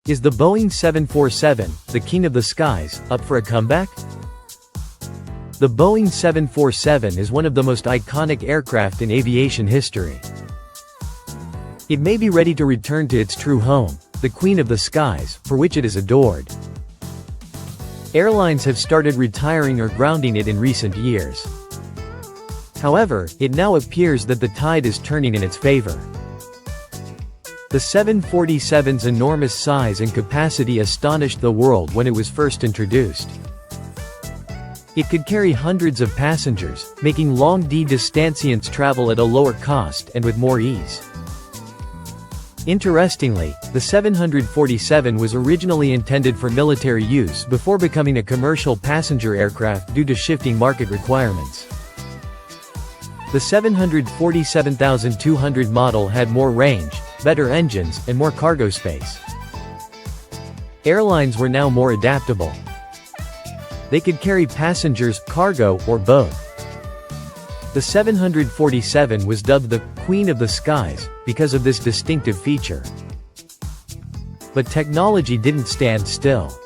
Is the Boeing 747, the king of the skies, up for a comeback? The Boeing 747 is one of the most iconic aircraft in aviation history. It may be ready to return to its true home, the queen of the skies, for which it is adored. Airlines have started retiring or grounding it in recent years. However, it now appears that the tide is turning in its favor. The 747's enormous size and capacity astonished the world when it was first introduced. It could carry hundreds of passengers, making long distances travel at a lower cost and with more ease. Interestingly, the 747 was originally intended for military use before becoming a commercial passenger aircraft due to shifting market requirements. The 747-200 model had more range, better engines, and more cargo space. Airlines were now more adaptable. They could carry passengers, cargo, or both. The 747 was dubbed the "Queen of the Skies" because of this distinctive feature. But technology didn't stand still.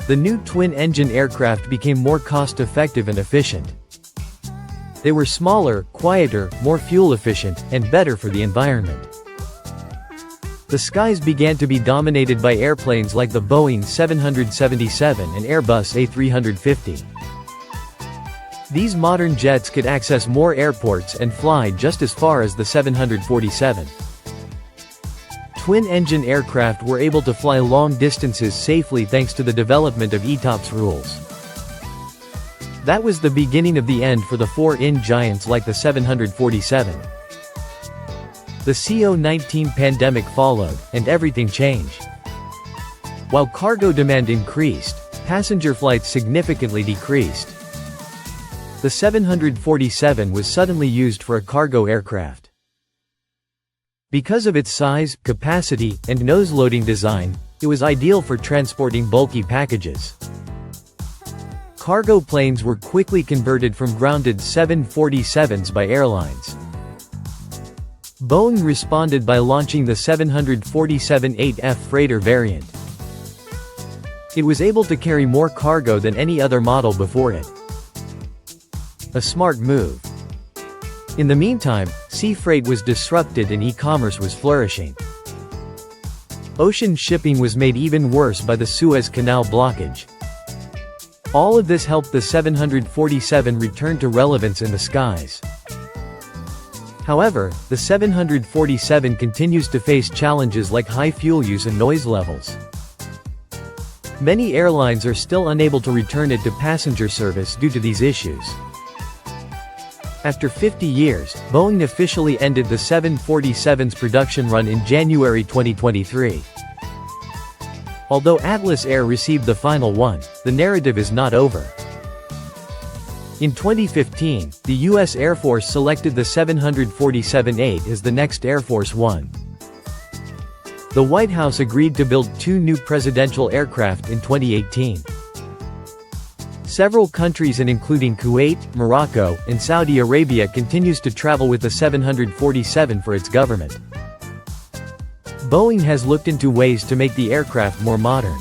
The new twin-engine aircraft became more cost-effective and efficient. They were smaller, quieter, more fuel-efficient, and better for the environment. The skies began to be dominated by airplanes like the Boeing 777 and Airbus A350. These modern jets could access more airports and fly just as far as the 747. Twin-engine aircraft were able to fly long distances safely thanks to the development of ETOPS rules. That was the beginning of the end for the four-in giants like the 747. The CO-19 pandemic followed, and everything changed. While cargo demand increased, passenger flights significantly decreased. The 747 was suddenly used for a cargo aircraft. Because of its size, capacity, and nose-loading design, it was ideal for transporting bulky packages. Cargo planes were quickly converted from grounded 747s by airlines. Boeing responded by launching the 747-8F freighter variant. It was able to carry more cargo than any other model before it. A smart move. In the meantime, sea freight was disrupted and e-commerce was flourishing. Ocean shipping was made even worse by the Suez Canal blockage. All of this helped the 747 return to relevance in the skies. However, the 747 continues to face challenges like high fuel use and noise levels. Many airlines are still unable to return it to passenger service due to these issues. After 50 years, Boeing officially ended the 747's production run in January 2023. Although Atlas Air received the final one, the narrative is not over. In 2015, the U.S. Air Force selected the 747-8 as the next Air Force One. The White House agreed to build 2 new presidential aircraft in 2018. Several countries including Kuwait, Morocco, and Saudi Arabia continues to travel with the 747 for its government. Boeing has looked into ways to make the aircraft more modern.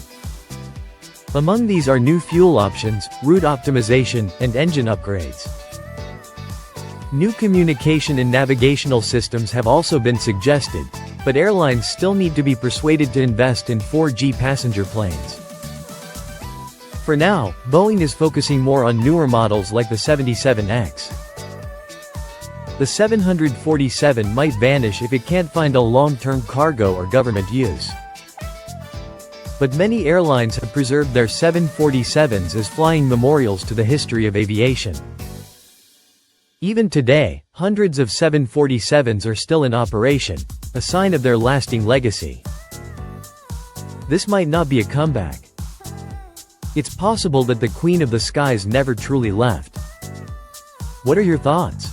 Among these are new fuel options, route optimization, and engine upgrades. New communication and navigational systems have also been suggested, but airlines still need to be persuaded to invest in 4G passenger planes. For now, Boeing is focusing more on newer models like the 77X. The 747 might vanish if it can't find a long-term cargo or government use. But many airlines have preserved their 747s as flying memorials to the history of aviation. Even today, hundreds of 747s are still in operation, a sign of their lasting legacy. This might not be a comeback. It's possible that the Queen of the Skies never truly left. What are your thoughts?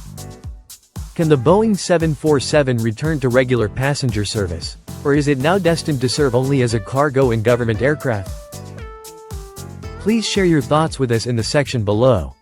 Can the Boeing 747 return to regular passenger service? Or is it now destined to serve only as a cargo and government aircraft? Please share your thoughts with us in the section below.